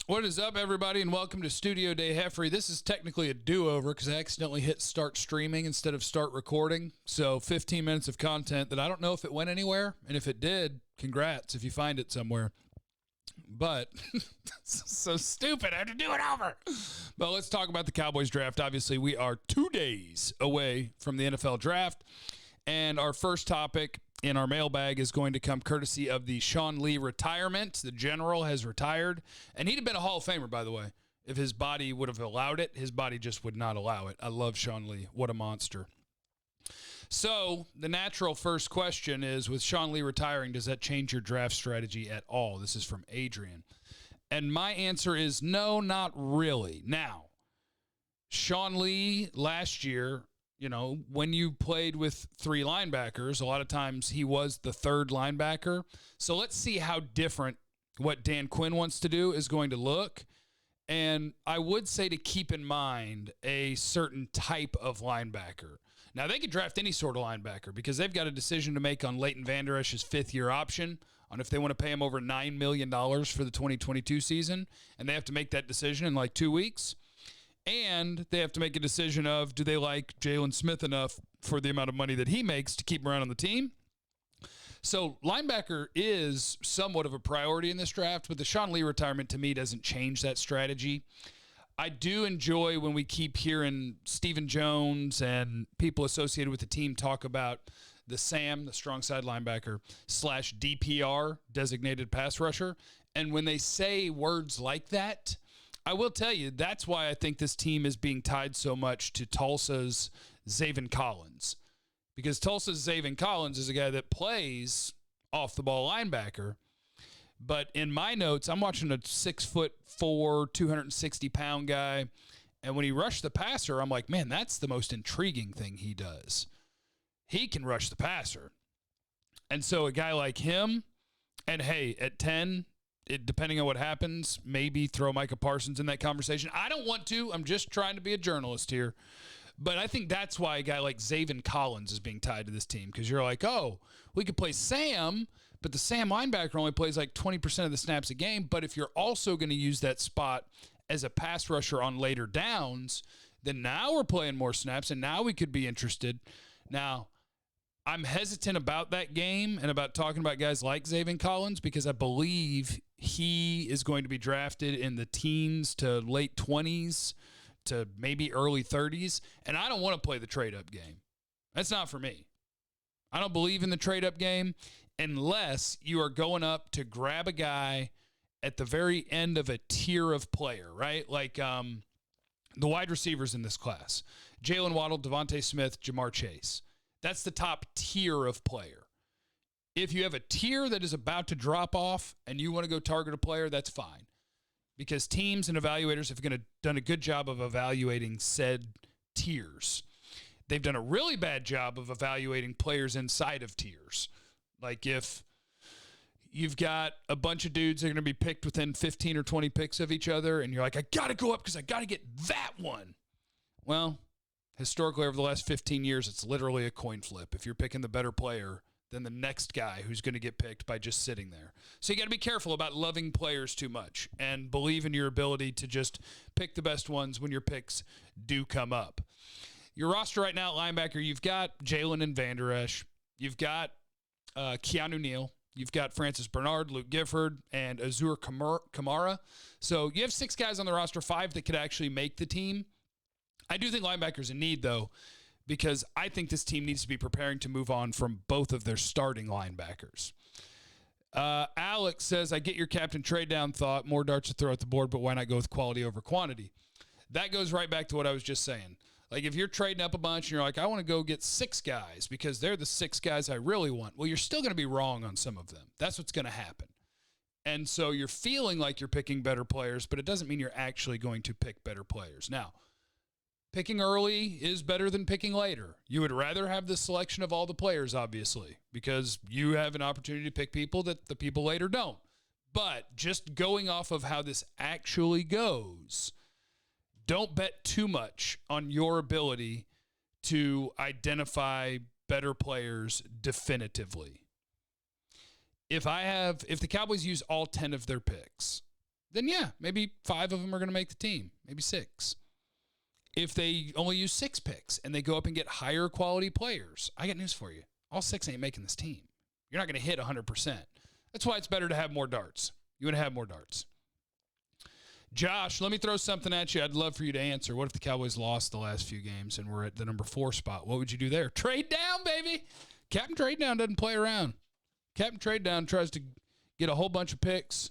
What is up, everybody, and welcome to Studio Day Heffrey. This is technically a do-over because I accidentally hit start streaming instead of start recording. So 15 minutes of content that I don't know if it went anywhere, and if it did, congrats if you find it somewhere. But so stupid, I had to do it over. But let's talk about the Cowboys draft. Obviously, we are 2 days away from the NFL draft, and our first topic in our mailbag is going to come courtesy of the Sean Lee retirement. The general has retired, and he'd have been a Hall of Famer, by the way, if his body would have allowed it. His body just would not allow it. I love Sean Lee. What a monster. So the natural first question is, with Sean Lee retiring, does that change your draft strategy at all? This is from Adrian. And my answer is no, not really. Now, Sean Lee last year, you know, when you played with three linebackers, a lot of times he was the third linebacker. So let's see how different what Dan Quinn wants to do is going to look. And I would say to keep in mind a certain type of linebacker. Now, they could draft any sort of linebacker because they've got a decision to make on Leighton Vander Esch's fifth-year option on if they want to pay him over $9 million for the 2022 season. And they have to make that decision in like 2 weeks. And they have to make a decision of, do they like Jalen Smith enough for the amount of money that he makes to keep him around on the team? So linebacker is somewhat of a priority in this draft, but the Sean Lee retirement to me doesn't change that strategy. I do enjoy when we keep hearing Stephen Jones and people associated with the team talk about the SAM, the strong side linebacker, / DPR, designated pass rusher. And when they say words like that, I will tell you, that's why I think this team is being tied so much to Tulsa's Jevon Collins. Because Tulsa's Jevon Collins is a guy that plays off-the-ball linebacker. But in my notes, I'm watching a 6'4", 260-pound guy. And when he rushed the passer, I'm like, man, that's the most intriguing thing he does. He can rush the passer. And so a guy like him, and hey, at 10, depending on what happens, maybe throw Micah Parsons in that conversation. I don't want to. I'm just trying to be a journalist here. But I think that's why a guy like Jevon Collins is being tied to this team, because you're like, oh, we could play Sam, but the Sam linebacker only plays like 20% of the snaps a game. But if you're also going to use that spot as a pass rusher on later downs, then now we're playing more snaps, and now we could be interested. Now, I'm hesitant about that game and about talking about guys like Jevon Collins because I believe he is going to be drafted in the teens to late 20s to maybe early 30s, and I don't want to play the trade-up game. That's not for me. I don't believe in the trade-up game unless you are going up to grab a guy at the very end of a tier of player, right? Like the wide receivers in this class. Jalen Waddle, Devontae Smith, Jamar Chase. That's the top tier of player. If you have a tier that is about to drop off and you want to go target a player, that's fine. Because teams and evaluators have done a good job of evaluating said tiers. They've done a really bad job of evaluating players inside of tiers. Like if you've got a bunch of dudes that are going to be picked within 15 or 20 picks of each other, and you're like, I got to go up because I got to get that one. Well, historically, over the last 15 years, it's literally a coin flip. If you're picking the better player than the next guy who's going to get picked by just sitting there. So you got to be careful about loving players too much and believe in your ability to just pick the best ones when your picks do come up. Your roster right now at linebacker, you've got Jalen and Vander Esch. You've got Keanu Neal. You've got Francis Bernard, Luke Gifford, and Azur Kamara. So you have 6 guys on the roster, 5 that could actually make the team. I do think linebacker's in need, though, because I think this team needs to be preparing to move on from both of their starting linebackers. Alex says, I get your captain trade down thought, more darts to throw at the board, but why not go with quality over quantity? That goes right back to what I was just saying. Like if you're trading up a bunch and you're like, I want to go get 6 guys because they're the 6 guys I really want. Well, you're still going to be wrong on some of them. That's what's going to happen. And so you're feeling like you're picking better players, but it doesn't mean you're actually going to pick better players. Now, picking early is better than picking later. You would rather have the selection of all the players, obviously, because you have an opportunity to pick people that the people later don't. But just going off of how this actually goes, don't bet too much on your ability to identify better players definitively. If the Cowboys use all 10 of their picks, then yeah, maybe 5 of them are going to make the team, maybe 6. If they only use 6 picks and they go up and get higher quality players, I got news for you. All 6 ain't making this team. You're not going to hit 100%. That's why it's better to have more darts. You want to have more darts. Josh, let me throw something at you I'd love for you to answer. What if the Cowboys lost the last few games and we're at the number 4 spot? What would you do there? Trade down, baby. Captain Trade Down doesn't play around. Captain Trade Down tries to get a whole bunch of picks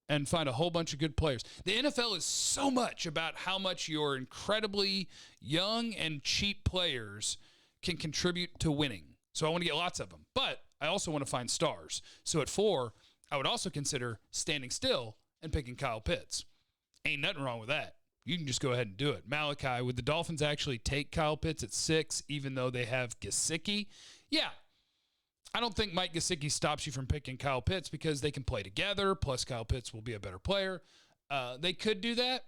and find a whole bunch of good players. The NFL is so much about how much your incredibly young and cheap players can contribute to winning. So I want to get lots of them. But I also want to find stars. So at 4, I would also consider standing still and picking Kyle Pitts. Ain't nothing wrong with that. You can just go ahead and do it. Malachi, would the Dolphins actually take Kyle Pitts at 6, even though they have Gesicki? Yeah. I don't think Mike Gesicki stops you from picking Kyle Pitts because they can play together, plus Kyle Pitts will be a better player. They could do that,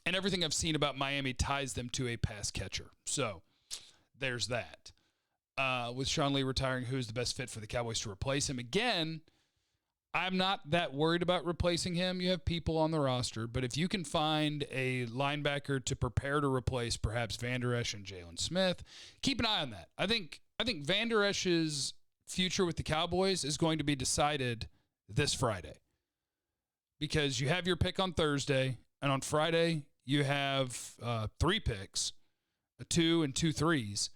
and everything I've seen about Miami ties them to a pass catcher. So there's that. With Sean Lee retiring, who's the best fit for the Cowboys to replace him? Again, I'm not that worried about replacing him. You have people on the roster, but if you can find a linebacker to prepare to replace perhaps Van Der Esch and Jalen Smith, keep an eye on that. I think Van Der Esch's future with the Cowboys is going to be decided this Friday because you have your pick on Thursday, and on Friday you have 3 picks, a 2 and 2 3s.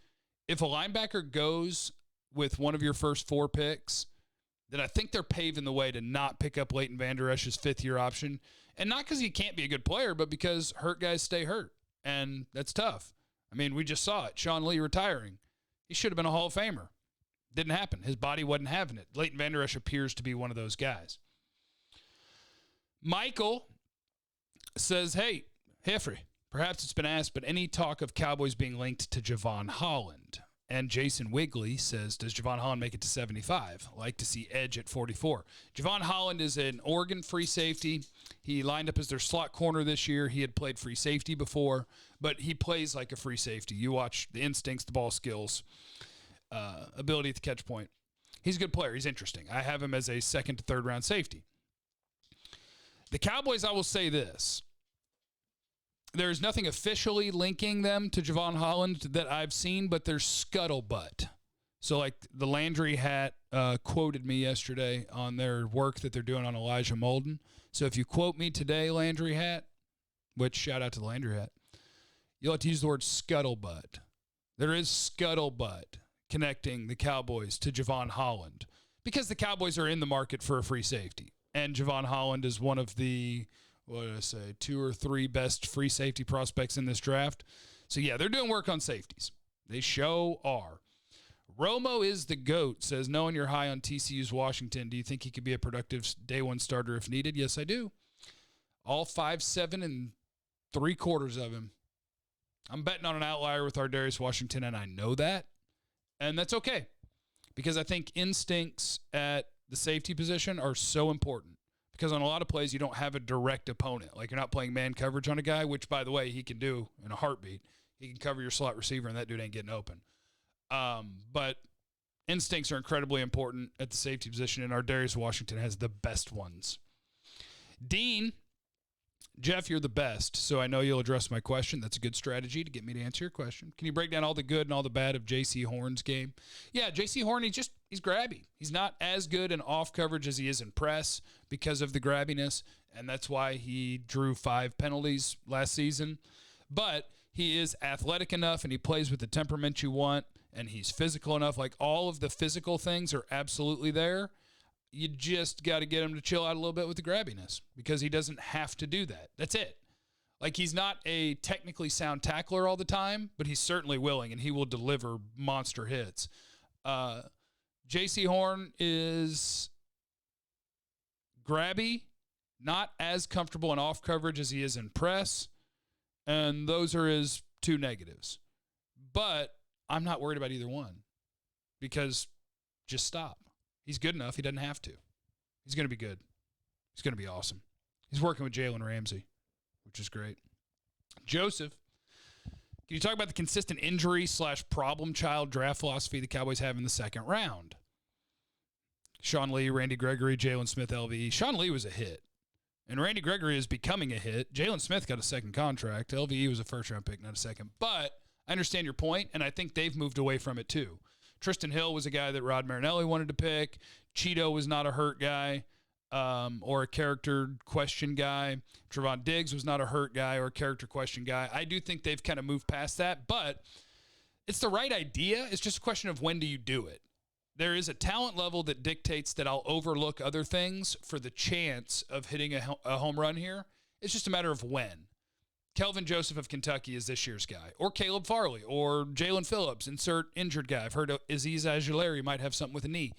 If a linebacker goes with one of your first 4 picks, then I think they're paving the way to not pick up Leighton Van Der Esch's 5th-year option. And not because he can't be a good player, but because hurt guys stay hurt. And that's tough. I mean, we just saw it. Sean Lee retiring. He should have been a Hall of Famer. Didn't happen. His body wasn't having it. Leighton Van Der Esch appears to be one of those guys. Michael says, hey, Heffrey, perhaps it's been asked, but any talk of Cowboys being linked to Jevon Holland? And Jason Wigley says, does Jevon Holland make it to 75? Like to see edge at 44. Jevon Holland is an Oregon free safety. He lined up as their slot corner this year. He had played free safety before, but he plays like a free safety. You watch the instincts, the ball skills, ability to catch point. He's a good player. He's interesting. I have him as a 2nd to 3rd round safety. The Cowboys, I will say this. There's nothing officially linking them to Jevon Holland that I've seen, but there's scuttlebutt. So, like, the Landry Hat quoted me yesterday on their work that they're doing on Elijah Molden. So if you quote me today, Landry Hat, which shout out to the Landry Hat, you'll have to use the word scuttlebutt. There is scuttlebutt connecting the Cowboys to Jevon Holland because the Cowboys are in the market for a free safety. And Jevon Holland is one of the, 2 or 3 best free safety prospects in this draft. So, yeah, they're doing work on safeties. They show are. Romo is the GOAT, says, knowing you're high on TCU's Washington, do you think he could be a productive day 1 starter if needed? Yes, I do. All 5'7" 3/4 of him. I'm betting on an outlier with Ardarius Washington, and I know that. And that's okay because I think instincts at the safety position are so important. Because on a lot of plays, you don't have a direct opponent. Like, you're not playing man coverage on a guy, which, by the way, he can do in a heartbeat. He can cover your slot receiver, and that dude ain't getting open. But instincts are incredibly important at the safety position, and Ardarius Washington has the best ones. Dean, Jeff, you're the best, so I know you'll address my question. That's a good strategy to get me to answer your question. Can you break down all the good and all the bad of Jaycee Horn's game? Yeah, Jaycee Horn, he's grabby. He's not as good in off coverage as he is in press because of the grabbiness, and that's why he drew 5 penalties last season. But he is athletic enough, and he plays with the temperament you want, and he's physical enough. Like, all of the physical things are absolutely there. You just got to get him to chill out a little bit with the grabbiness because he doesn't have to do that. That's it. Like, he's not a technically sound tackler all the time, but he's certainly willing, and he will deliver monster hits. Jaycee Horn is grabby, not as comfortable in off coverage as he is in press, and those are his 2 negatives. But I'm not worried about either one because just stop. He's good enough. He doesn't have to. He's going to be good. He's going to be awesome. He's working with Jalen Ramsey, which is great. Joseph, can you talk about the consistent injury / problem child draft philosophy the Cowboys have in the 2nd round? Sean Lee, Randy Gregory, Jalen Smith, LVE. Sean Lee was a hit. And Randy Gregory is becoming a hit. Jalen Smith got a second contract. LVE was a first-round pick, not a second. But I understand your point, and I think they've moved away from it too. Tristan Hill was a guy that Rod Marinelli wanted to pick. Cheeto was not a hurt guy or a character question guy. Trevon Diggs was not a hurt guy or a character question guy. I do think they've kind of moved past that, but it's the right idea. It's just a question of when do you do it. There is a talent level that dictates that I'll overlook other things for the chance of hitting a home run here. It's just a matter of when. Kelvin Joseph of Kentucky is this year's guy, or Caleb Farley, or Jalen Phillips, insert injured guy. I've heard Aziz Ojulari might have something with a knee.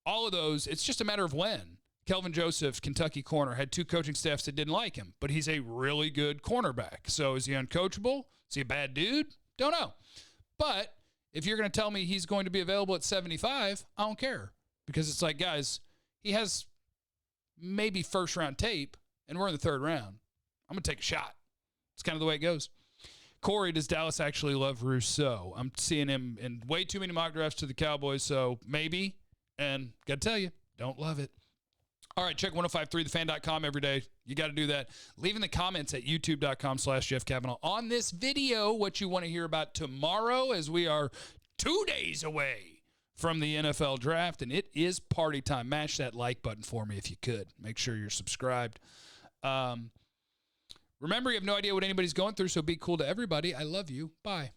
All of those, it's just a matter of when. Kelvin Joseph, Kentucky corner, had 2 coaching staffs that didn't like him, but he's a really good cornerback. So is he uncoachable? Is he a bad dude? Don't know. But if you're going to tell me he's going to be available at 75, I don't care. Because it's like, guys, he has maybe first-round tape, and we're in the 3rd round. I'm going to take a shot. It's kind of the way it goes. Corey, does Dallas actually love Rousseau? I'm seeing him in way too many mock drafts to the Cowboys, so maybe. And got to tell you, don't love it. All right, check 1053thefan.com every day. You got to do that. Leave in the comments at youtube.com/Jeff Cavanaugh on this video what you want to hear about tomorrow, as we are 2 days away from the NFL draft, and it is party time. Mash that like button for me if you could. Make sure you're subscribed. Remember, you have no idea what anybody's going through, so be cool to everybody. I love you. Bye.